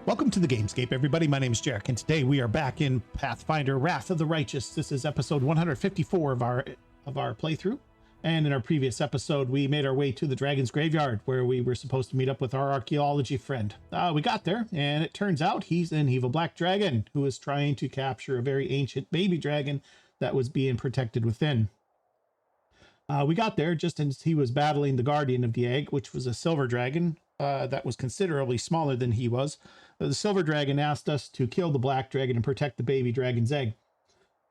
Welcome to the Gamescape, everybody. My name is Jarek, and today we are back in Pathfinder: Wrath of the Righteous. This is episode 154 of our playthrough. And in our previous episode, we made our way to the Dragon's Graveyard, where we were supposed to meet up with our archaeology friend. We got there, and it turns out he's an evil black dragon who is trying to capture a very ancient baby dragon that was being protected within. We got there just as he was battling the guardian of the egg, which was a silver dragon that was considerably smaller than he was. The silver dragon asked us to kill the black dragon and protect the baby dragon's egg.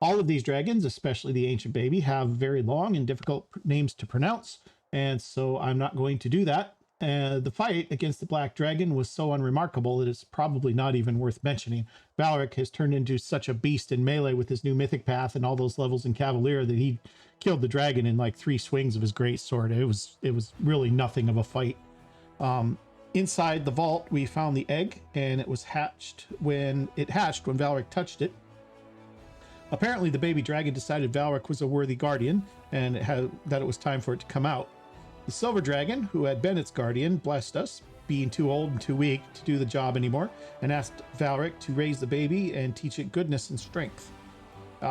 All of these dragons, especially the ancient baby, have very long and difficult names to pronounce, and so I'm not going to do that. The fight against the black dragon was so unremarkable that it's probably not even worth mentioning. Valric has turned into such a beast in melee with his new mythic path and all those levels in Cavalier that he killed the dragon in like 3 swings of his great sword. It was really nothing of a fight. Inside the vault, we found the egg, and it was hatched when Valric touched it. Apparently, the baby dragon decided Valric was a worthy guardian, and that it was time for it to come out. The silver dragon, who had been its guardian, blessed us, being too old and too weak to do the job anymore, and asked Valric to raise the baby and teach it goodness and strength.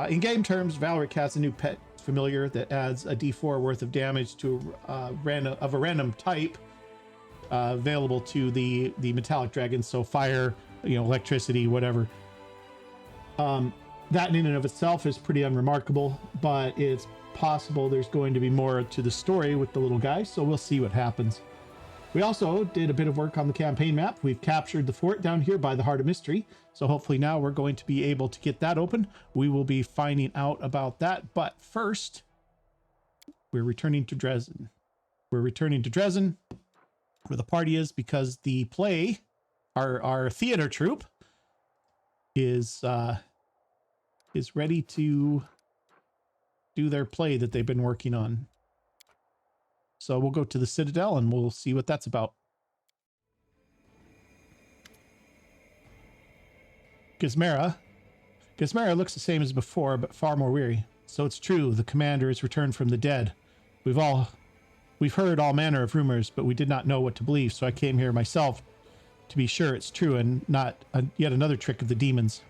In game terms, Valric has a new pet familiar that adds a d4 worth of damage to a random type, available to the metallic dragons, so fire, electricity, whatever. That in and of itself is pretty unremarkable, but it's possible there's going to be more to the story with the little guy, so we'll see what happens. We also did a bit of work on the campaign map. We've captured the fort down here by the Heart of Mystery, so hopefully now we're going to be able to get that open. We will be finding out about that, but first, we're returning to Dresden. Where the party is, because the play, our theater troupe, is ready to do their play that they've been working on. So we'll go to the Citadel and we'll see what that's about. Gizmera looks the same as before, but far more weary. So it's true, the commander has returned from the dead. We've heard all manner of rumors, but we did not know what to believe, so I came here myself to be sure it's true and not yet another trick of the demons.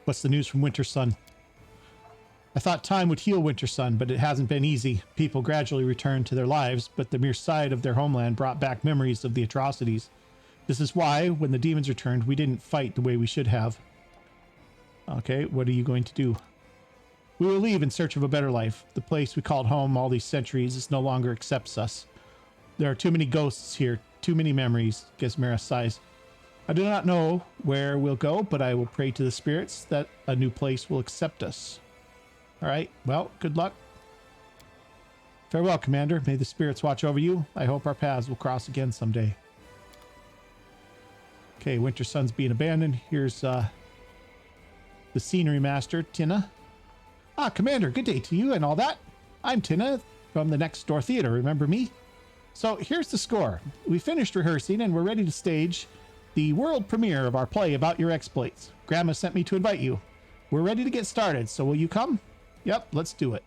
What's the news from Winter Sun? I thought time would heal Winter Sun, but it hasn't been easy. People gradually returned to their lives, but the mere sight of their homeland brought back memories of the atrocities. This is why, when the demons returned, we didn't fight the way we should have. Okay, what are you going to do? We will leave in search of a better life. The place we called home all these centuries no longer accepts us. There are too many ghosts here, too many memories, Gizmera sighs. I do not know where we'll go, but I will pray to the spirits that a new place will accept us. All right, well, good luck. Farewell, Commander. May the spirits watch over you. I hope our paths will cross again someday. Okay, Winter Sun's being abandoned. Here's the scenery master, Tina. Ah, Commander, good day to you and all that. I'm Tina from the Next Door Theater, remember me? So here's the score. We finished rehearsing and we're ready to stage the world premiere of our play about your exploits. Grandma sent me to invite you. We're ready to get started, so will you come? Yep, let's do it.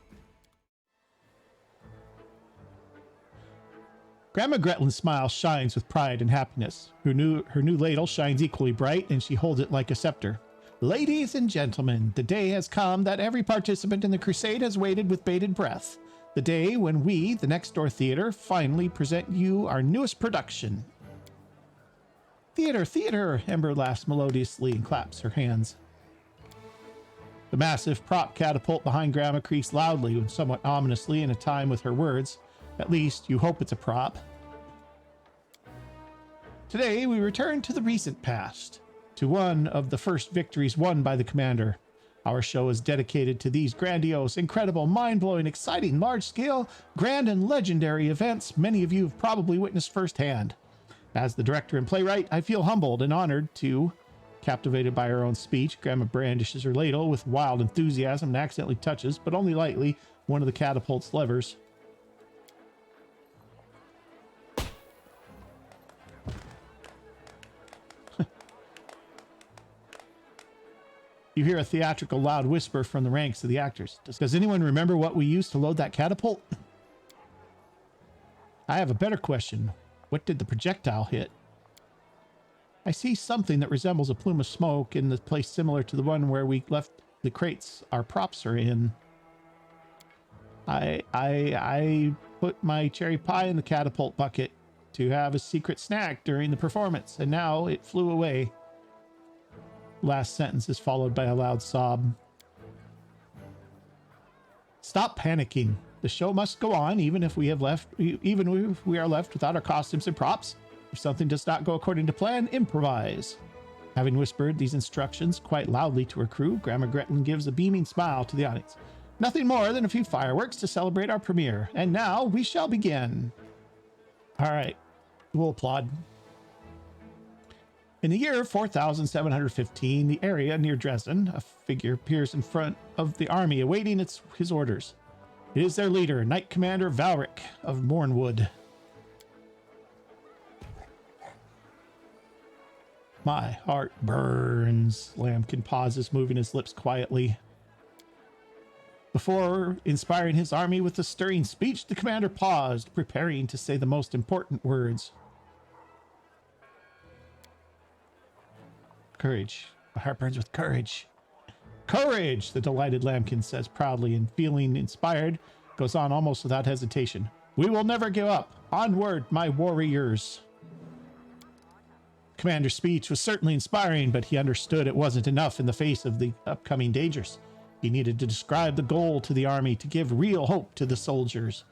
Grandma Gretlin's smile shines with pride and happiness. Her new ladle shines equally bright, and she holds it like a scepter. Ladies and gentlemen, the day has come that every participant in the crusade has waited with bated breath. The day when we, the Next Door Theater, finally present you our newest production. Theater, theater, Ember laughs melodiously and claps her hands. The massive prop catapult behind Grandma creaks loudly and somewhat ominously in a time with her words. At least, you hope it's a prop. Today, we return to the recent past, to one of the first victories won by the commander. Our show is dedicated to these grandiose, incredible, mind-blowing, exciting, large-scale, grand and legendary events many of you have probably witnessed firsthand. As the director and playwright, I feel humbled and honored to... Captivated by her own speech, Grandma brandishes her ladle with wild enthusiasm and accidentally touches, but only lightly, one of the catapult's levers. You hear a theatrical loud whisper from the ranks of the actors. Does anyone remember what we used to load that catapult? I have a better question. What did the projectile hit? I see something that resembles a plume of smoke in the place similar to the one where we left the crates our props are in. I put my cherry pie in the catapult bucket to have a secret snack during the performance, and now it flew away. Last sentence is followed by a loud sob. Stop panicking. The show must go on, even if we are left without our costumes and props. If something does not go according to plan, improvise. Having whispered these instructions quite loudly to her crew, Grandma Gretlin gives a beaming smile to the audience. Nothing more than a few fireworks to celebrate our premiere. And now we shall begin. All right, we'll applaud. In the year 4715, the area near Dresden, a figure appears in front of the army awaiting his orders. It is their leader, Knight Commander Valric of Mornwood. My heart burns. Lambkin pauses, moving his lips quietly. Before inspiring his army with a stirring speech, the commander paused, preparing to say the most important words. Courage. My heart burns with courage. Courage, the delighted Lambkin says proudly, and feeling inspired, goes on almost without hesitation. We will never give up. Onward, my warriors. Commander's speech was certainly inspiring, but he understood it wasn't enough in the face of the upcoming dangers. He needed to describe the goal to the army to give real hope to the soldiers.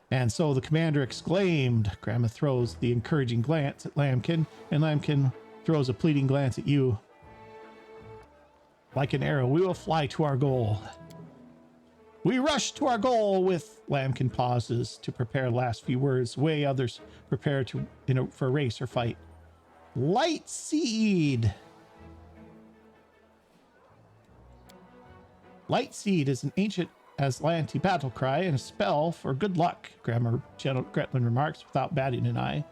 And so the commander exclaimed. Grandma throws the encouraging glance at Lambkin, and Lambkin throws a pleading glance at you. Like an arrow, we will fly to our goal. We rush to our goal with... Lambkin pauses to prepare last few words, the way others prepare for a race or fight. Light Seed! Light Seed is an ancient Aslanti battle cry and a spell for good luck, Grandma Gretlin remarks without batting an eye.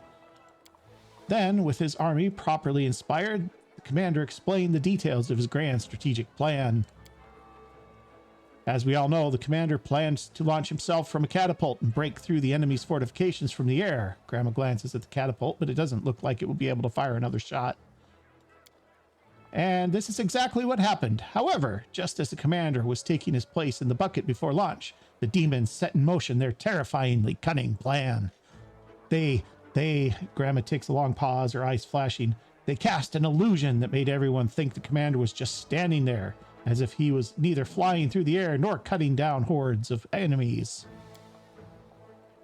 Then, with his army properly inspired, the commander explained the details of his grand strategic plan. As we all know, the commander plans to launch himself from a catapult and break through the enemy's fortifications from the air. Grandma glances at the catapult, but it doesn't look like it will be able to fire another shot. And this is exactly what happened. However, just as the commander was taking his place in the bucket before launch, the demons set in motion their terrifyingly cunning plan. Grandma takes a long pause, her eyes flashing. They cast an illusion that made everyone think the commander was just standing there, as if he was neither flying through the air nor cutting down hordes of enemies.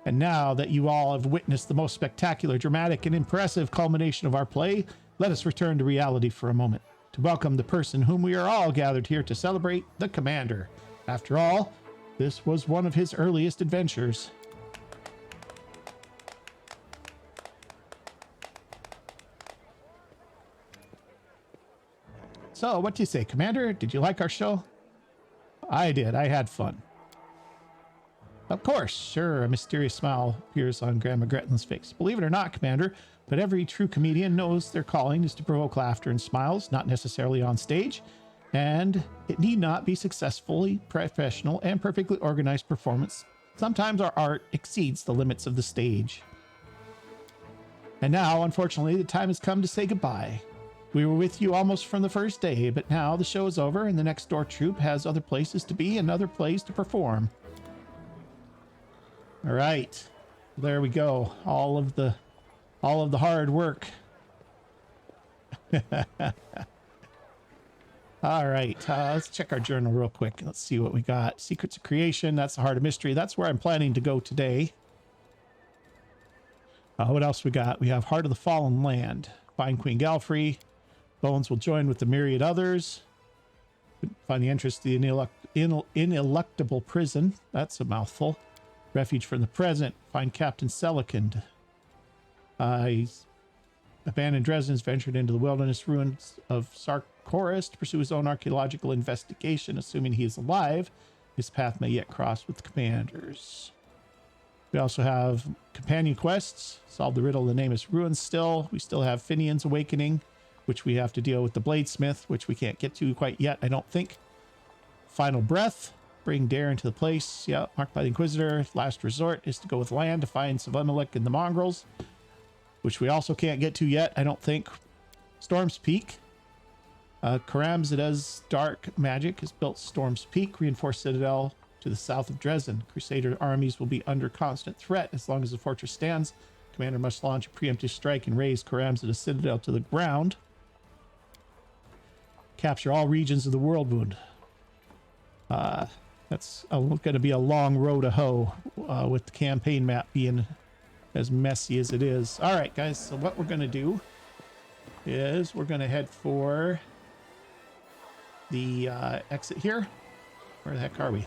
And now that you all have witnessed the most spectacular, dramatic, and impressive culmination of our play, let us return to reality for a moment, to welcome the person whom we are all gathered here to celebrate, the commander. After all, this was one of his earliest adventures. So, what do you say, Commander? Did you like our show? I did. I had fun. Of course, sure. A mysterious smile appears on Grandma Gretlin's face. Believe it or not, Commander, but every true comedian knows their calling is to provoke laughter and smiles, not necessarily on stage. And it need not be successfully professional and perfectly organized performance. Sometimes our art exceeds the limits of the stage. And now, unfortunately, the time has come to say goodbye. We were with you almost from the first day, but now the show is over and the next door troupe has other places to be and other plays to perform. All right, there we go. All of the hard work. All right, let's check our journal real quick. Let's see what we got. Secrets of Creation, that's the Heart of Mystery. That's where I'm planning to go today. What else we got? We have Heart of the Fallen Land. Find Queen Galfrey. Bones will join with the myriad others. Find the entrance to the ineluctable prison. That's a mouthful. Refuge from the present. Find Captain Selikind. He's abandoned Dresden, ventured into the wilderness ruins of Sarkoris to pursue his own archaeological investigation. Assuming he is alive, his path may yet cross with the commanders. We also have companion quests. Solve the riddle of the nameless ruins still. We still have Finian's Awakening, which we have to deal with the Bladesmith, which we can't get to quite yet, I don't think. Final Breath. Bring Dare into the place. Yeah, marked by the Inquisitor. Last resort is to go with land to find Savunalik and the Mongrels, which we also can't get to yet, I don't think. Storm's Peak. Karamzada's dark magic has built Storm's Peak, reinforced citadel to the south of Dresden. Crusader armies will be under constant threat as long as the fortress stands. Commander must launch a preemptive strike and raise Karamzada's citadel to the ground. Capture all regions of the world wound. That's going to be a long row to hoe with the campaign map being as messy as it is. All right, guys, so what we're going to do is we're going to head for the exit here. Where the heck are we?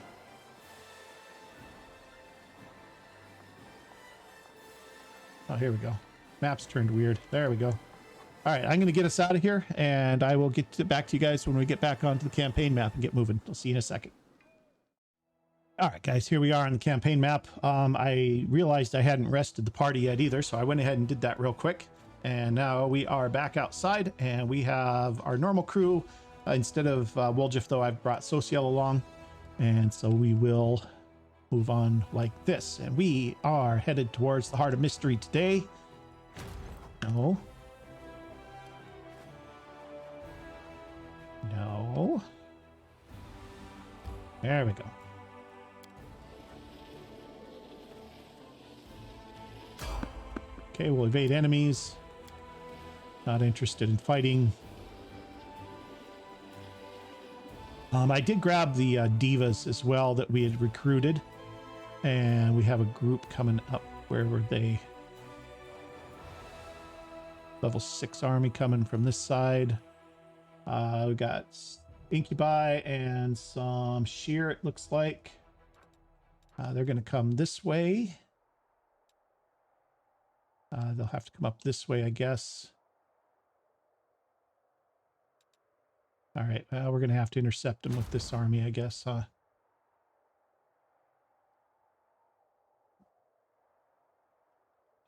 Oh, here we go. Map's turned weird. There we go. All right, I'm going to get us out of here, and I will get back to you guys when we get back onto the campaign map and get moving. I'll see you in a second. All right, guys, here we are on the campaign map. I realized I hadn't rested the party yet either, so I went ahead and did that real quick. And now we are back outside, and we have our normal crew. Instead of Woljif, though, I've brought Sociel along. And so we will move on like this. And we are headed towards the Heart of Mystery today. No. No. There we go. Okay, we'll evade enemies. Not interested in fighting. I did grab the divas as well that we had recruited. And we have a group coming up. Where were they? Level 6 army coming from this side. We got Incubi and some Sheer, it looks like. They're going to come this way. They'll have to come up this way, I guess. All right, we're going to have to intercept them with this army, I guess.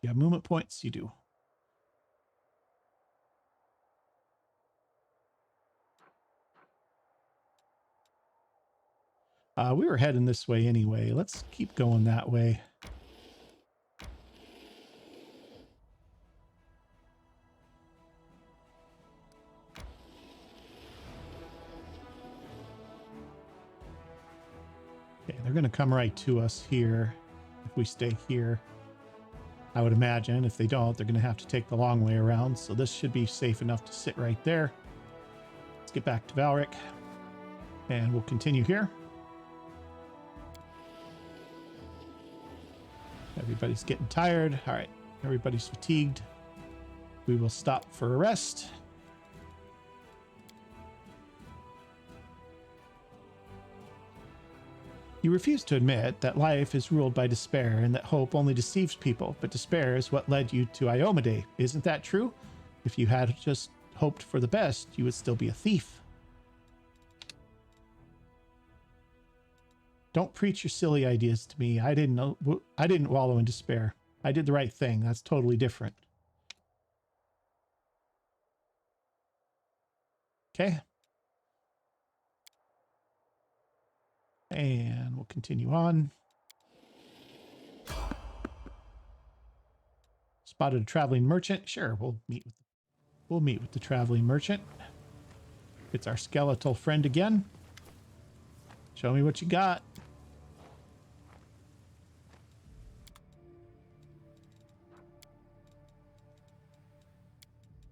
You have movement points? You do. We were heading this way anyway. Let's keep going that way. Okay, they're going to come right to us here if we stay here. I would imagine if they don't, they're going to have to take the long way around. So this should be safe enough to sit right there. Let's get back to Valric and we'll continue here. Everybody's getting tired. All right, everybody's fatigued. We will stop for a rest. You refuse to admit that life is ruled by despair and that hope only deceives people, but despair is what led you to Iomade. Isn't that true? If you had just hoped for the best, you would still be a thief. Don't preach your silly ideas to me. I didn't wallow in despair. I did the right thing. That's totally different. Okay. And we'll continue on. Spotted a traveling merchant. Sure, we'll meet with the traveling merchant. It's our skeletal friend again. Show me what you got.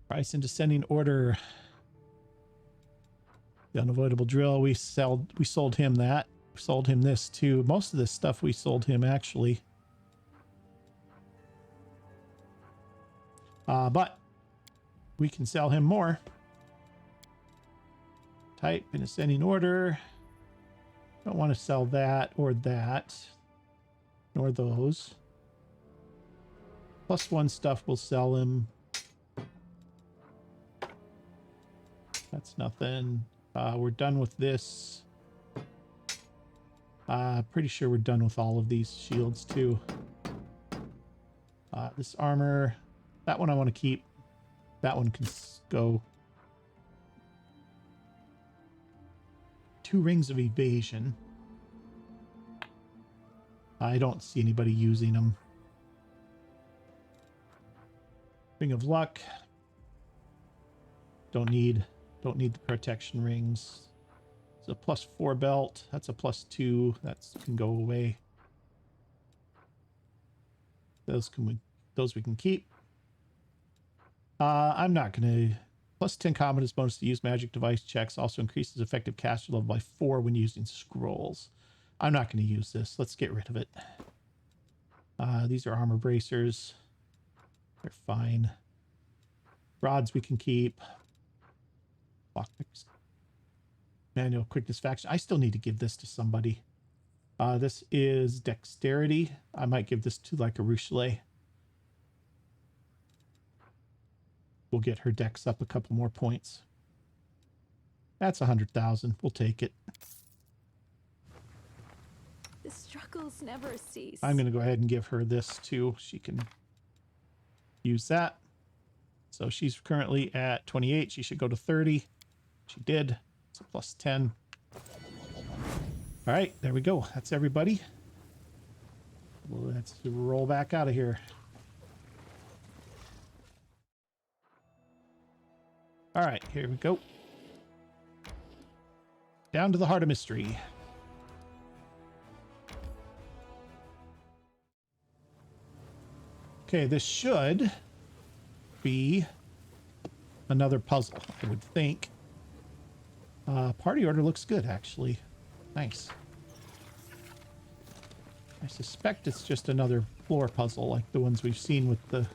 Price in descending order. The unavoidable drill. We sold him that. We sold him this too. Most of this stuff we sold him actually. But we can sell him more. Type in ascending order. Don't want to sell that or that. Nor those. +1 stuff we'll sell him. That's nothing. We're done with this. Pretty sure we're done with all of these shields too. This armor, that one I want to keep. That one can go. 2 rings of evasion. I don't see anybody using them. Ring of luck. Don't need the protection rings. It's a +4 belt. That's a +2. That can go away. Those we can keep. I'm not gonna. +10 confidence bonus to use magic device checks. Also increases effective caster level by 4 when using scrolls. I'm not going to use this. Let's get rid of it. These are armor bracers. They're fine. Rods we can keep. Lockpicks. Manual quickness faction. I still need to give this to somebody. This is dexterity. I might give this to like a Rochelet. We'll get her dex up a couple more points. That's 100,000. We'll take it. The struggles never cease. I'm going to go ahead and give her this too. She can use that. So she's currently at 28. She should go to 30. She did. It's a +10. All right, there we go. That's everybody. Let's roll back out of here. All right, here we go. Down to the heart of mystery. Okay, this should be another puzzle, I would think. Party order looks good, actually. Nice. I suspect it's just another floor puzzle like the ones we've seen with the...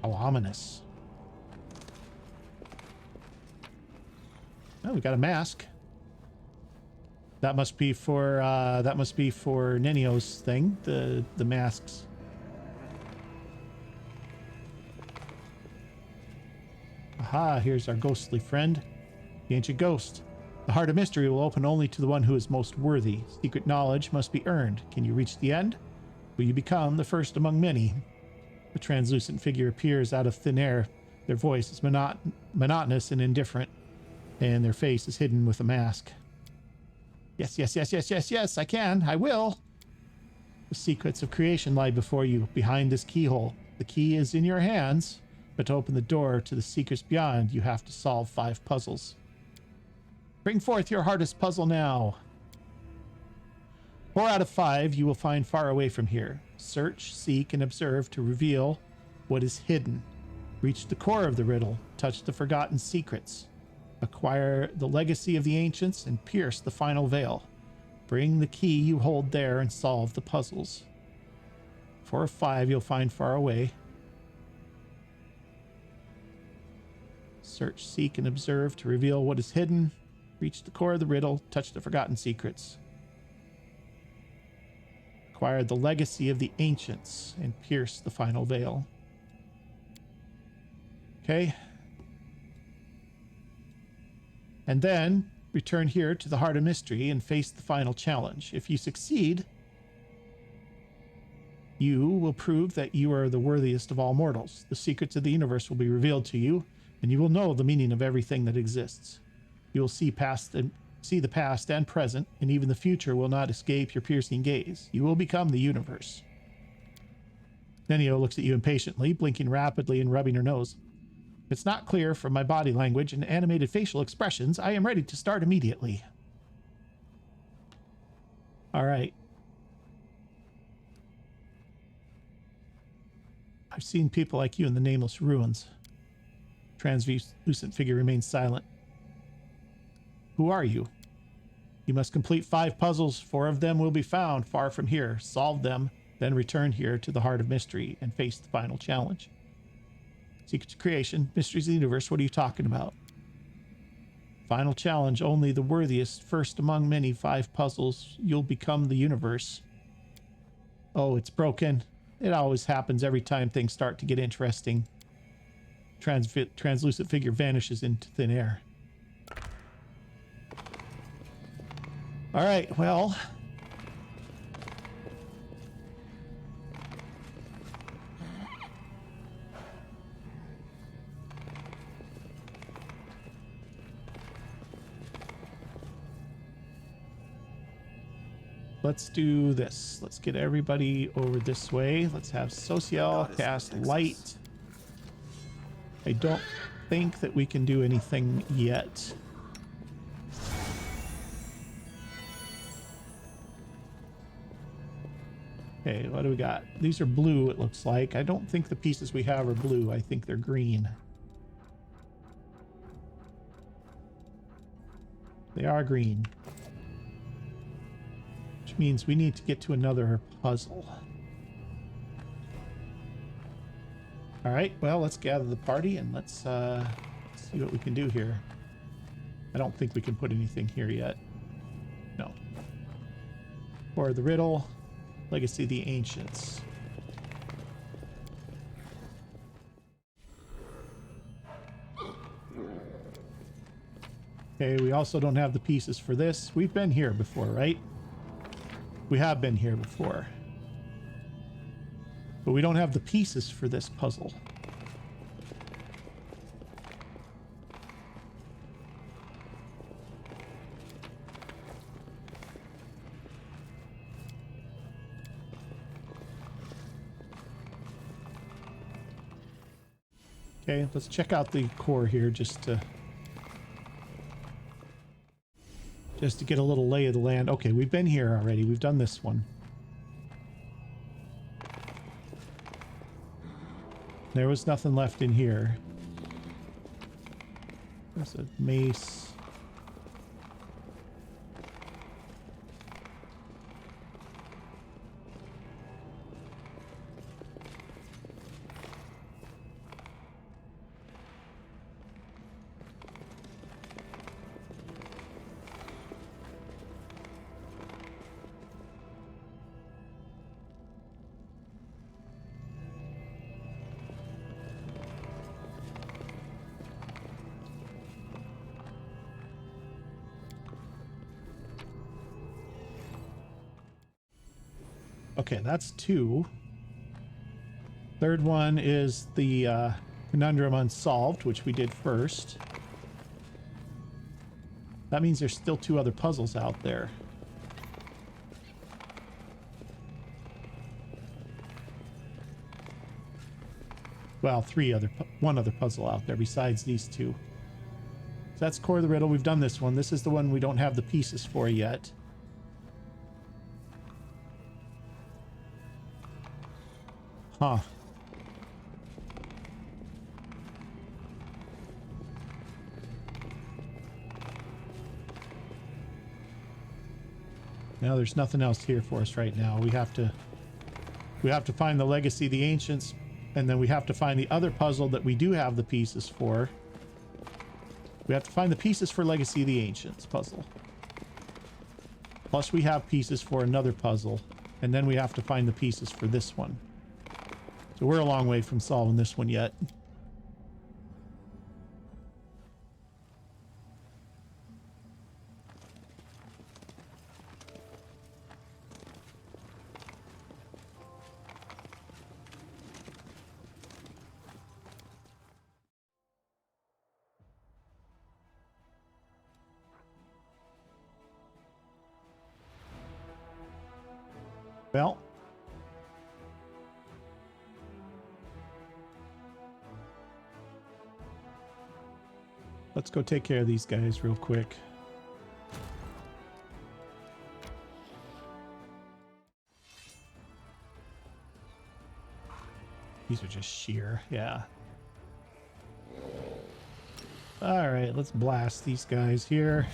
How ominous. Oh, we got a mask. That must be for Nenio's thing, the masks. Aha, here's our ghostly friend, the ancient ghost. The heart of mystery will open only to the one who is most worthy. Secret knowledge must be earned. Can you reach the end? Will you become the first among many? The translucent figure appears out of thin air. Their voice is monotonous and indifferent, and their face is hidden with a mask. Yes, yes, yes, yes, yes, yes, I can. I will. The secrets of creation lie before you, behind this keyhole. The key is in your hands, but to open the door to the secrets beyond, you have to solve 5 puzzles. Bring forth your hardest puzzle now. 4 out of 5 you will find far away from here. Search, seek, and observe to reveal what is hidden. Reach the core of the riddle. Touch the forgotten secrets. Acquire the legacy of the ancients and pierce the final veil. Bring the key you hold there and solve the puzzles. 4 of 5 you'll find far away. Search, seek, and observe to reveal what is hidden. Reach the core of the riddle. Touch the forgotten secrets. Acquire the legacy of the ancients and pierce the final veil. Okay. And then return here to the heart of mystery and face the final challenge. If you succeed, you will prove that you are the worthiest of all mortals. The secrets of the universe will be revealed to you, and you will know the meaning of everything that exists. You will see the past and present, and even the future will not escape your piercing gaze. You will become the universe. Nenio looks at you impatiently, blinking rapidly and rubbing her nose. It's not clear from my body language and animated facial expressions. I am ready to start immediately. All right. I've seen people like you in the nameless ruins. Translucent figure remains silent. Who are you? You must complete 5 puzzles. 4 of them will be found far from here. Solve them, then return here to the heart of mystery and face the final challenge. Secrets of creation, mysteries of the universe, what are you talking about? Final challenge, only the worthiest, first among many 5 puzzles. You'll become the universe. Oh, it's broken. It always happens every time things start to get interesting. Translucent figure vanishes into thin air. All right, well, let's do this. Let's get everybody over this way. Let's have Social cast light. I don't think that we can do anything yet. Okay, what do we got? These are blue, it looks like. I don't think the pieces we have are blue. I think they're green. They are green. Which means we need to get to another puzzle. All right, well, let's gather the party and let's see what we can do here. I don't think we can put anything here yet. No. For the riddle, Legacy of the Ancients. Okay, we also don't have the pieces for this. We've been here before, right? We have been here before. But we don't have the pieces for this puzzle. Okay, let's check out the core here just to get a little lay of the land. Okay, we've been here already. We've done this one. There was nothing left in here. There's a mace. Okay, that's two. Third one is the Conundrum Unsolved, which we did first. That means there's still two other puzzles out there. Well, one other puzzle out there besides these two. So that's Core of the Riddle. We've done this one. This is the one we don't have the pieces for yet. Huh. Now there's nothing else here for us right now. We have to find the Legacy of the Ancients, and then we have to find the other puzzle that we do have the pieces for. We have to find the pieces for Legacy of the Ancients puzzle. Plus we have pieces for another puzzle, and then we have to find the pieces for this one. So we're a long way from solving this one yet. Well, let's go take care of these guys real quick. These are just sheer, yeah. All right, let's blast these guys here.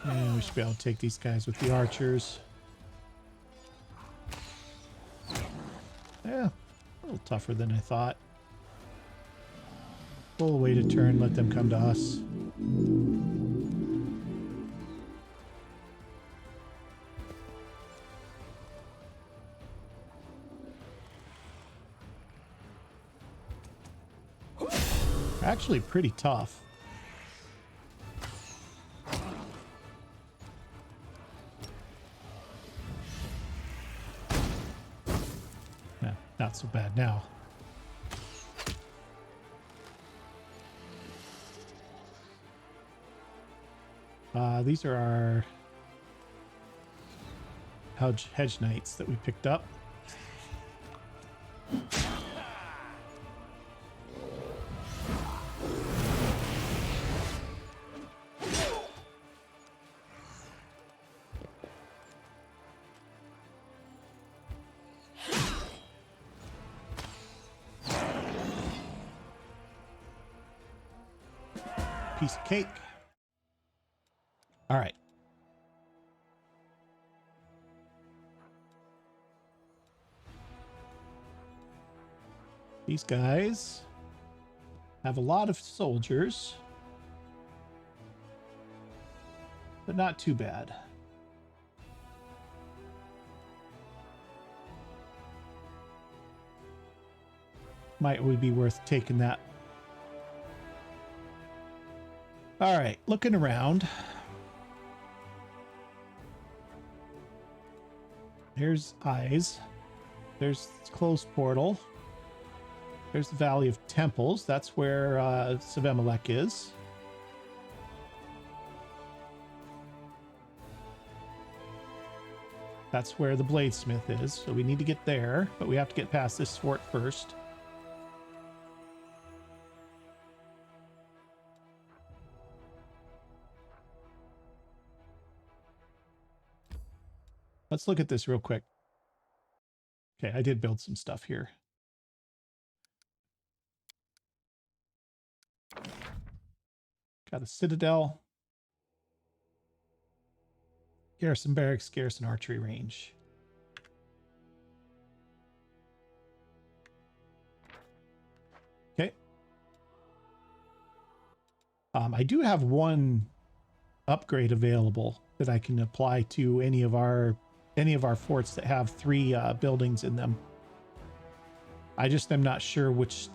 And we should be able to take these guys with the archers. Yeah, a little tougher than I thought. We'll wait a turn, let them come to us. Actually pretty tough. Yeah, not so bad now. These are our hedge knights that we picked up. Piece of cake. All right. These guys have a lot of soldiers, but not too bad. Would be worth taking that. All right, looking around. There's eyes. There's closed portal. There's the Valley of Temples. That's where Savemelech is. That's where the Bladesmith is. So we need to get there, but we have to get past this fort first. Let's look at this real quick. Okay, I did build some stuff here. Got a citadel. Garrison barracks, garrison archery range. Okay. I do have one upgrade available that I can apply to any of our forts that have 3 buildings in them. I just am not sure which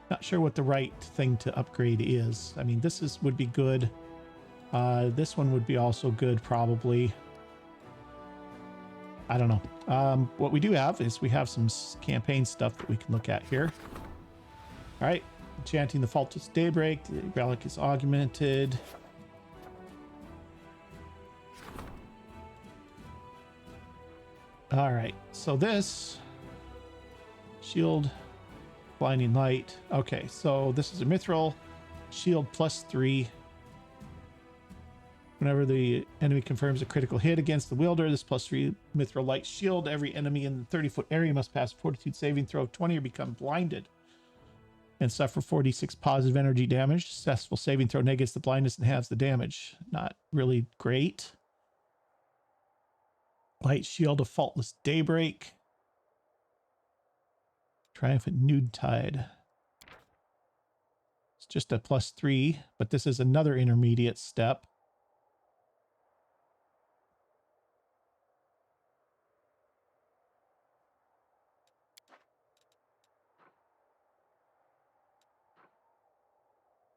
not sure what the right thing to upgrade is. I mean, this would be good. This one would be also good, probably. I don't know. What we do have is we have some campaign stuff that we can look at here. All right. Enchanting the Faultless Daybreak. The relic is augmented. All right. So this shield, blinding light. Okay. So this is a mithril shield +3. Whenever the enemy confirms a critical hit against the wielder, this +3 mithril light shield, every enemy in the 30-foot area must pass a fortitude saving throw of 20 or become blinded and suffer 46 positive energy damage. Successful saving throw negates the blindness and halves the damage. Not really great. Light shield of Faultless Daybreak. Triumphant Noontide. It's just a +3, but this is another intermediate step.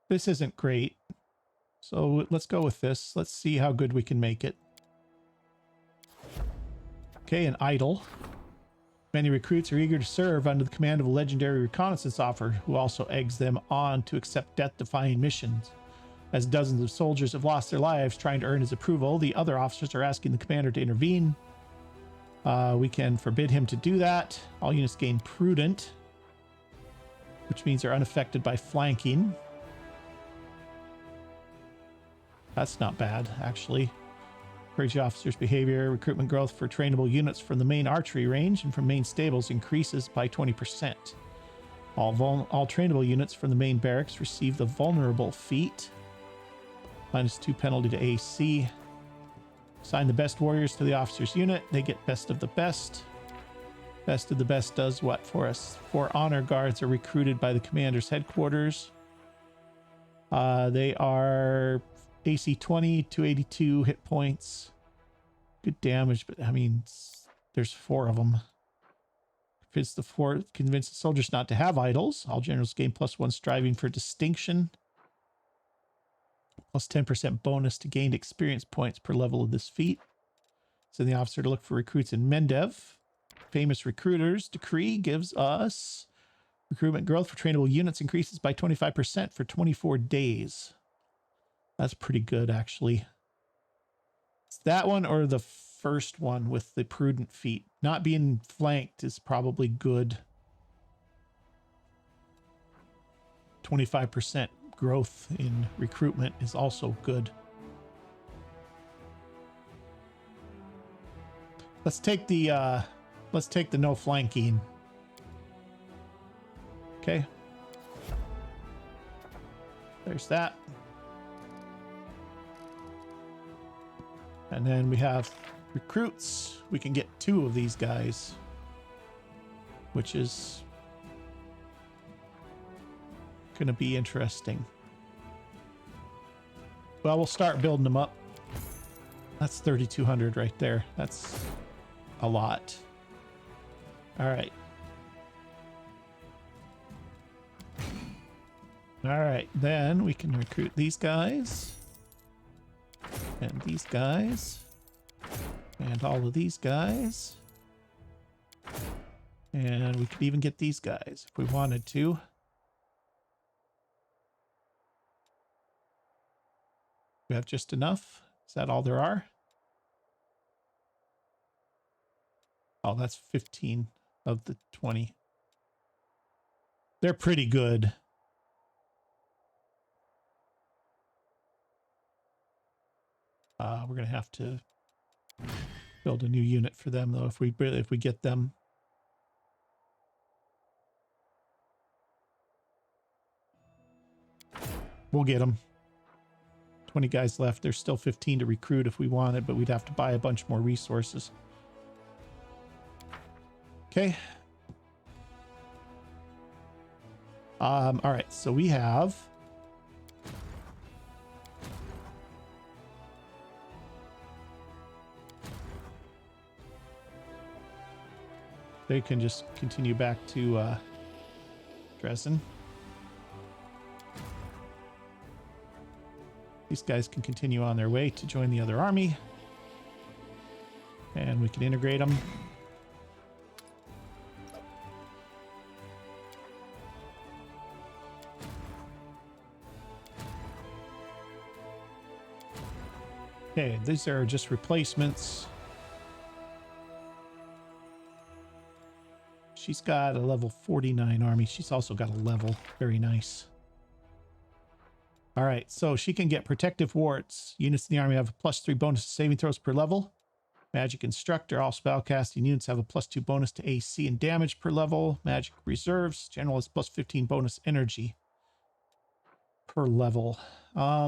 This isn't great. So let's go with this. Let's see how good we can make it. Okay, an idol. Many recruits are eager to serve under the command of a legendary reconnaissance officer who also eggs them on to accept death-defying missions. As dozens of soldiers have lost their lives trying to earn his approval, the other officers are asking the commander to intervene. We can forbid him to do that. All units gain prudent, which means they're unaffected by flanking. That's not bad, actually. Encourage the officer's behavior. Recruitment growth for trainable units from the main archery range and from main stables increases by 20%. All trainable units from the main barracks receive the vulnerable feat. -2 penalty to AC. Assign the best warriors to the officer's unit. They get best of the best. Best of the best does what for us? 4 honor guards are recruited by the commander's headquarters. They are AC 20, 282 hit points. Good damage, but I mean, there's 4 of them. Convince the soldiers not to have idols. All generals gain +1 striving for distinction. Plus 10% bonus to gained experience points per level of this feat. Send the officer to look for recruits in Mendev. Famous Recruiters Decree gives us recruitment growth for trainable units increases by 25% for 24 days. That's pretty good, actually. It's that one or the first one with the prudent feat. Not being flanked is probably good. 25% growth in recruitment is also good. Let's take the no flanking. Okay. There's that. And then we have recruits. We can get 2 of these guys, which is going to be interesting. Well, we'll start building them up. That's 3,200 right there. That's a lot. All right. All right, then we can recruit these guys. And these guys. And all of these guys. And we could even get these guys if we wanted to. We have just enough. Is that all there are? Oh, that's 15 of the 20. They're pretty good. We're going to have to build a new unit for them, though, if we get them. We'll get them. 20 guys left. There's still 15 to recruit if we wanted, but we'd have to buy a bunch more resources. Okay. All right, so we have they can just continue back to Dresden. These guys can continue on their way to join the other army. And we can integrate them. Okay, these are just replacements. She's got a level 49 army. She's also got a level. Very nice. All right, so she can get protective wards. Units in the army have a +3 bonus to saving throws per level. Magic instructor. All spellcasting units have a +2 bonus to AC and damage per level. Magic reserves. General has +15 bonus energy per level. I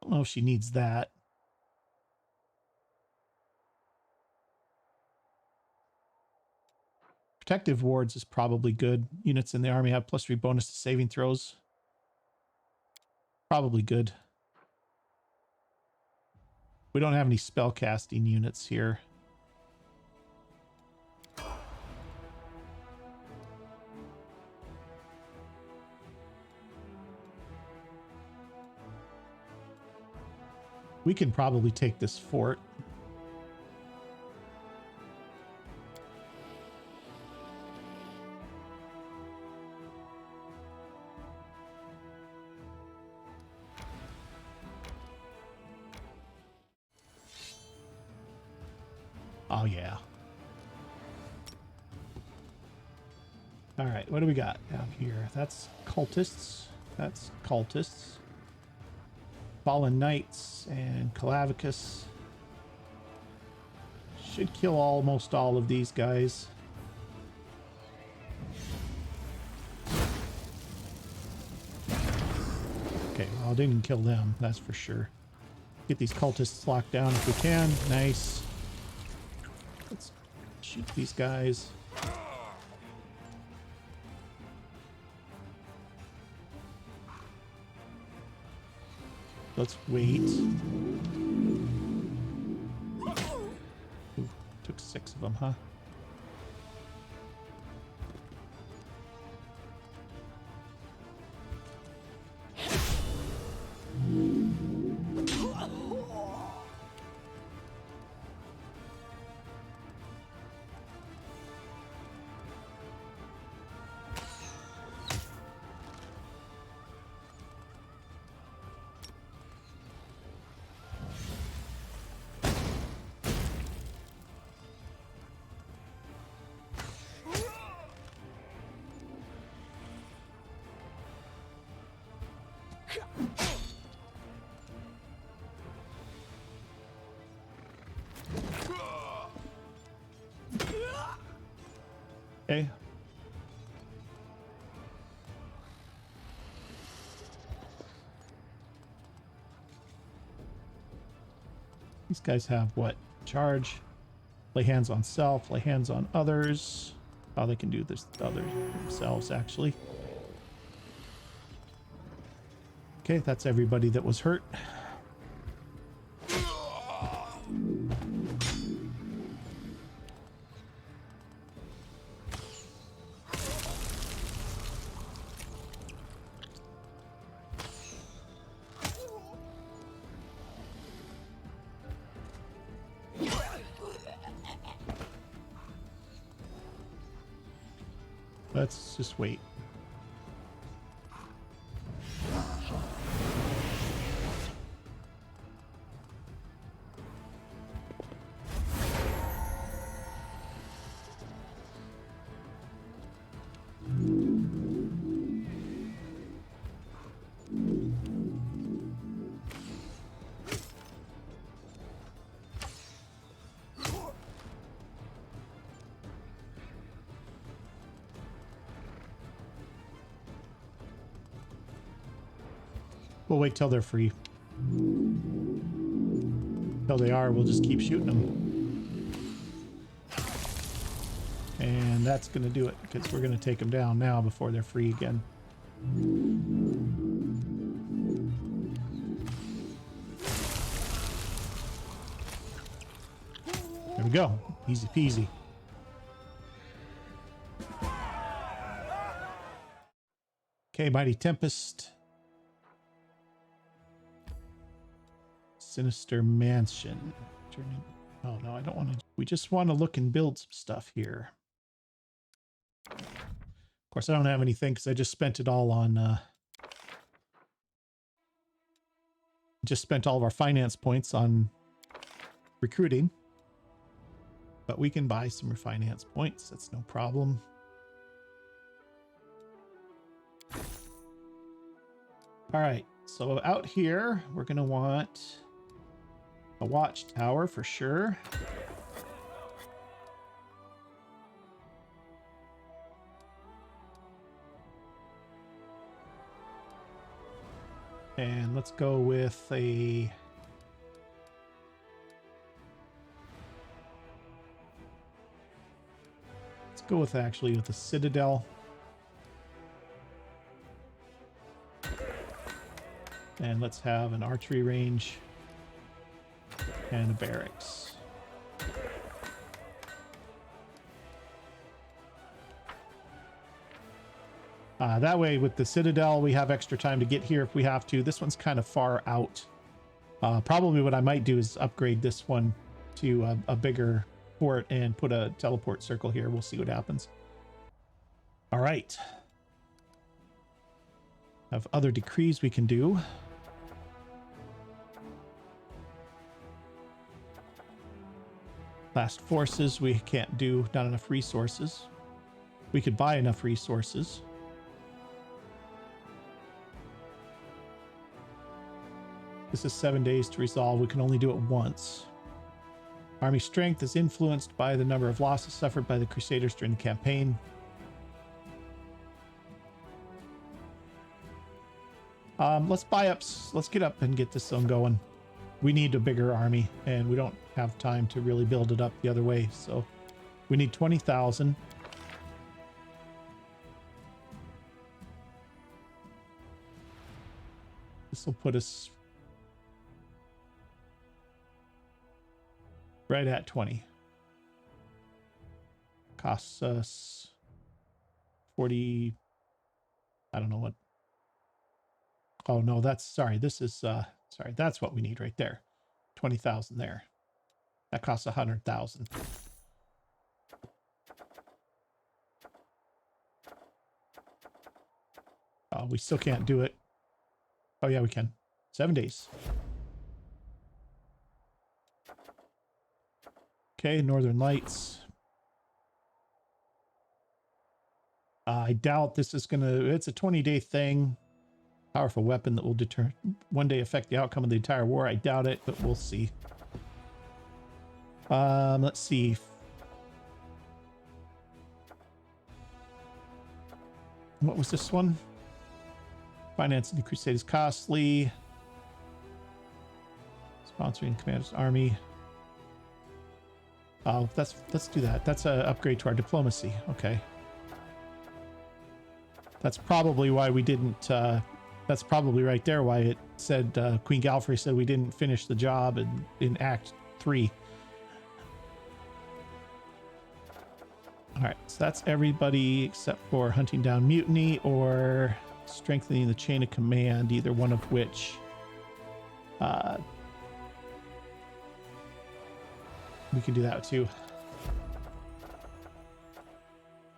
don't know if she needs that. Protective wards is probably good. Units in the army have +3 bonus to saving throws. Probably good. We don't have any spellcasting units here. We can probably take this fort. Oh, yeah. All right, what do we got down here? That's cultists. That's cultists. Fallen Knights and Calavicus. Should kill almost all of these guys. Okay, well, I didn't kill them, that's for sure. Get these cultists locked down if we can. Nice. Let's shoot these guys. Let's wait. Ooh, took 6 of them, huh? Okay. These guys have what? Charge, lay hands on self, lay hands on others. Oh, they can do this others themselves, actually. Okay, that's everybody that was hurt. Let's just wait. We'll wait till they're free. Till they are, we'll just keep shooting them. And that's going to do it, because we're going to take them down now before they're free again. There we go. Easy peasy. Okay, Mighty Tempest. Sinister Mansion. Oh no, I don't want to. We just want to look and build some stuff here. Of course, I don't have anything because I just spent it all on. Just spent all of our finance points on recruiting. But we can buy some refinance points. That's no problem. All right. So out here, we're going to want a watchtower for sure. And let's go with a... Let's go with actually with a citadel. And let's have an archery range and a barracks. That way with the citadel, we have extra time to get here if we have to. This one's kind of far out. Probably what I might do is upgrade this one to a bigger port and put a teleport circle here. We'll see what happens. All right. Have other decrees we can do. Last forces we can't do, not enough resources. We could buy enough resources. This is 7 days to resolve. We can only do it once. Army strength is influenced by the number of losses suffered by the Crusaders during the campaign. Let's buy up. Let's get up and get this one going. We need a bigger army, and we don't have time to really build it up the other way. So we need 20,000. This will put us right at 20. Costs us 40. I don't know what. Oh no, that's sorry. This is sorry. That's what we need right there. 20,000 there. That costs 100,000. Oh, we still can't do it. Oh yeah, we can. 7 days. Okay, Northern Lights. I doubt this is gonna. It's a 20-day thing. Powerful weapon that will one day affect the outcome of the entire war. I doubt it, but we'll see. Let's see. What was this one? Financing the crusade is costly. Sponsoring Commander's army. Oh, let's do that. That's an upgrade to our diplomacy. Okay. That's probably why we didn't. That's probably right there why it said Queen Galfrey said we didn't finish the job in Act 3. All right, so that's everybody except for hunting down mutiny or strengthening the chain of command, either one of which we can do that too.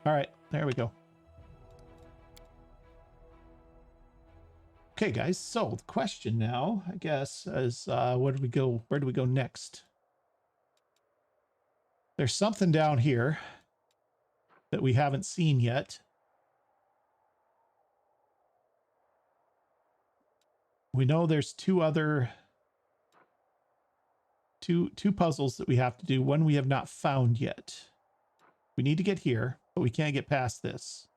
All right, there we go. Okay, guys, so the question now, I guess, is where do we go? Where do we go next? There's something down here that we haven't seen yet. We know there's two puzzles that we have to do. One we have not found yet. We need to get here, but we can't get past this.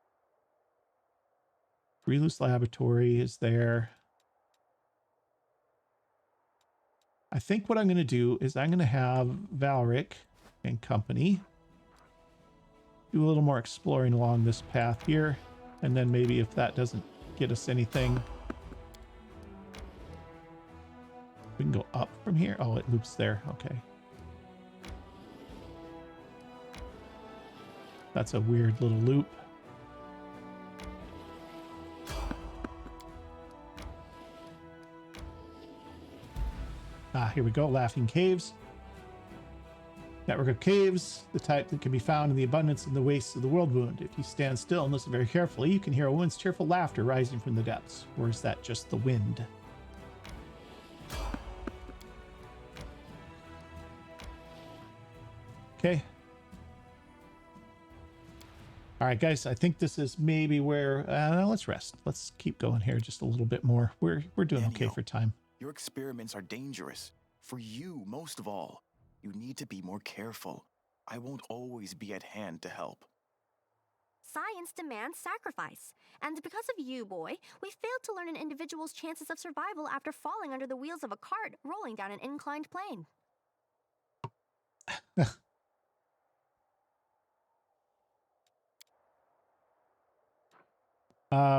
Reloose Laboratory is there. I think what I'm going to do is I'm going to have Valric and company do a little more exploring along this path here. And then maybe if that doesn't get us anything, we can go up from here. Oh, it loops there. Okay. That's a weird little loop. Ah, here we go. Laughing Caves. Network of caves, the type that can be found in the abundance in the wastes of the world wound. If you stand still and listen very carefully, you can hear a woman's cheerful laughter rising from the depths. Or is that just the wind? Okay. All right, guys, I think this is maybe where... let's rest. Let's keep going here just a little bit more. We're doing okay for time. Your experiments are dangerous. For you, most of all. You need to be more careful. I won't always be at hand to help. Science demands sacrifice. And because of you, boy, we failed to learn an individual's chances of survival after falling under the wheels of a cart rolling down an inclined plane.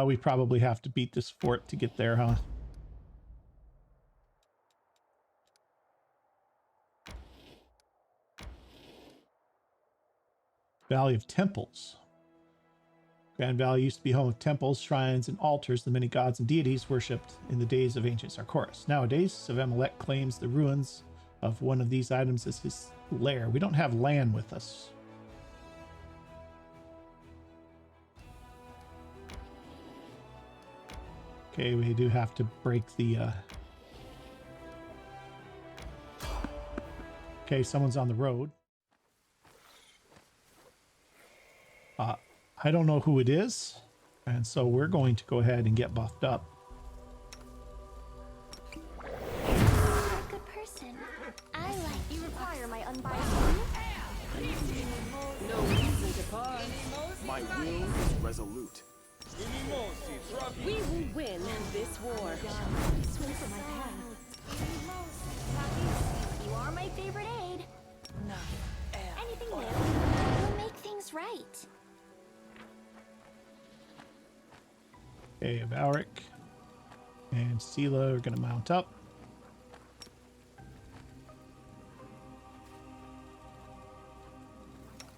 We probably have to beat this fort to get there, huh? Valley of Temples. Grand Valley used to be home of temples, shrines, and altars the many gods and deities worshipped in the days of ancient Sarkoris. Nowadays, Savemelech claims the ruins of one of these items as his lair. We don't have land with us. Okay, we do have to break the... Okay, someone's on the road. I don't know who it is, and so we're going to go ahead and get buffed up. Good person. I like you. Require my unbiased opinion? No reason to pause. My will is resolute. We will win this war. Swim for my path. You are my favorite aide. Anything new? We'll make things right. Okay, Valric and Sela are going to mount up.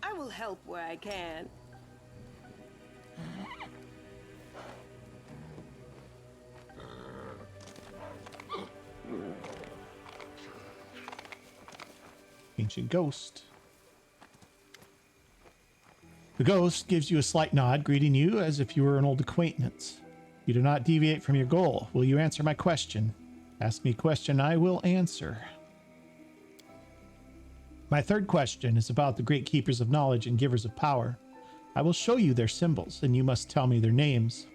I will help where I can. Ancient Ghost. The ghost gives you a slight nod, greeting you as if you were an old acquaintance. You do not deviate from your goal. Will you answer my question? Ask me a question, I will answer. My third question is about the great keepers of knowledge and givers of power. I will show you their symbols, and you must tell me their names.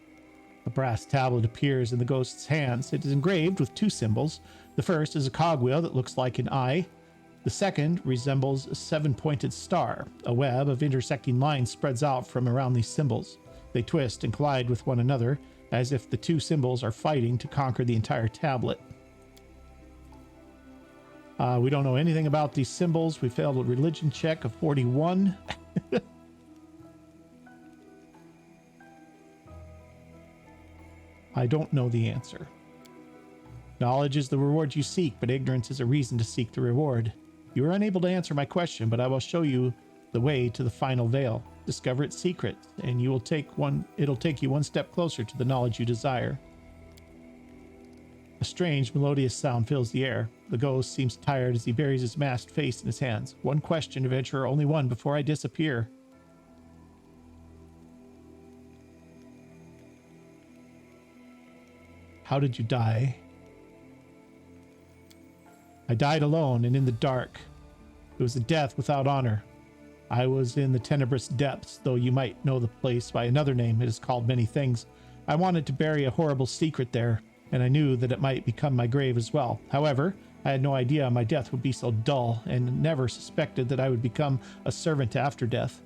A brass tablet appears in the ghost's hands. It is engraved with two symbols. The first is a cogwheel that looks like an eye. The second resembles a seven-pointed star. A web of intersecting lines spreads out from around these symbols. They twist and collide with one another, as if the two symbols are fighting to conquer the entire tablet. We don't know anything about these symbols. We failed a religion check of 41. I don't know the answer. Knowledge is the reward you seek, but ignorance is a reason to seek the reward. You are unable to answer my question, but I will show you the way to the final veil. Discover its secret, and it'll take you one step closer to the knowledge you desire. A strange, melodious sound fills the air. The ghost seems tired as he buries his masked face in his hands. One question, adventurer, only one, before I disappear. How did you die? I died alone and in the dark. It was a death without honor. I was in the tenebrous depths, though you might know the place by another name. It is called many things. I wanted to bury a horrible secret there, and I knew that it might become my grave as well. However, I had no idea my death would be so dull, and never suspected that I would become a servant after death.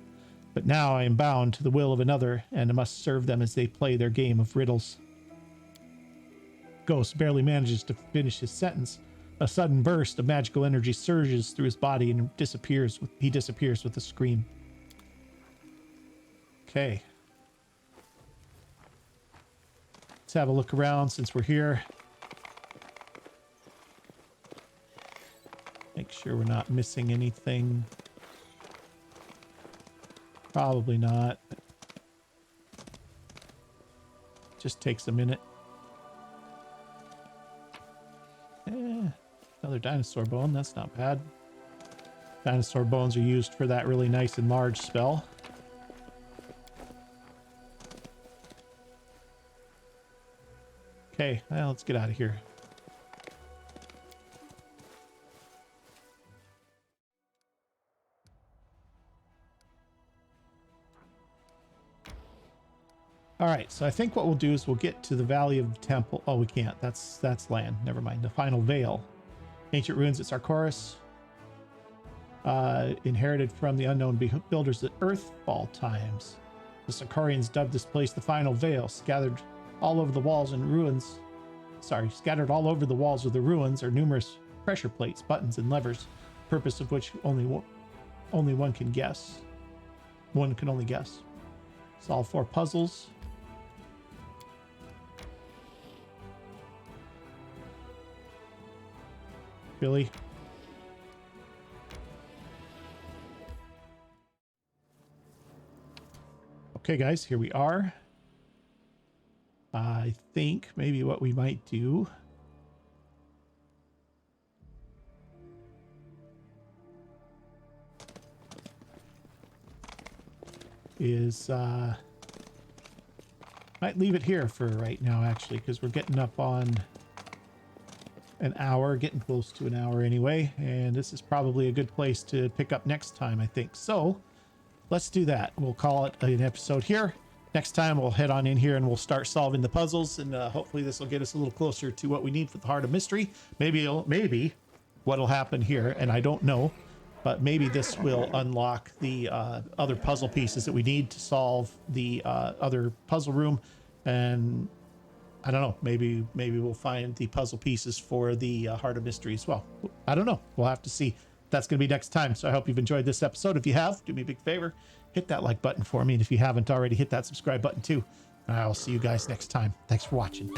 But now I am bound to the will of another, and I must serve them as they play their game of riddles. Ghost barely manages to finish his sentence. A sudden burst of magical energy surges through his body and he disappears with a scream. Okay. Let's have a look around since we're here. Make sure we're not missing anything. Probably not. Just takes a minute. Another dinosaur bone. That's not bad. Dinosaur bones are used for that really nice and large spell. Okay, well, let's get out of here. All right, so I think what we'll do is we'll get to the Valley of the Temple. Oh, we can't. That's land. Never mind. The final veil. Ancient ruins at Sarkoris. Inherited from the unknown builders at Earthfall times. The Sarkorians dubbed this place the final veil. Scattered all over the walls of the ruins are numerous pressure plates, buttons, and levers, purpose of which only one can guess. One can only guess. Solve 4 puzzles. Billy. Okay, guys, here we are. I think maybe what we might do is might leave it here for right now, actually, because we're getting up on an hour, getting close to an hour anyway, and this is probably a good place to pick up next time, I think. So let's do that. We'll call it an episode here. Next time we'll head on in here and we'll start solving the puzzles, and hopefully this will get us a little closer to what we need for the Heart of Mystery. Maybe what'll happen here, and I don't know, but maybe this will unlock the other puzzle pieces that we need to solve the other puzzle room. And I don't know, maybe we'll find the puzzle pieces for the Heart of Mystery as well. I don't know. We'll have to see. That's going to be next time. So I hope you've enjoyed this episode. If you have, do me a big favor, hit that like button for me. And if you haven't already, hit that subscribe button too. And I'll see you guys next time. Thanks for watching.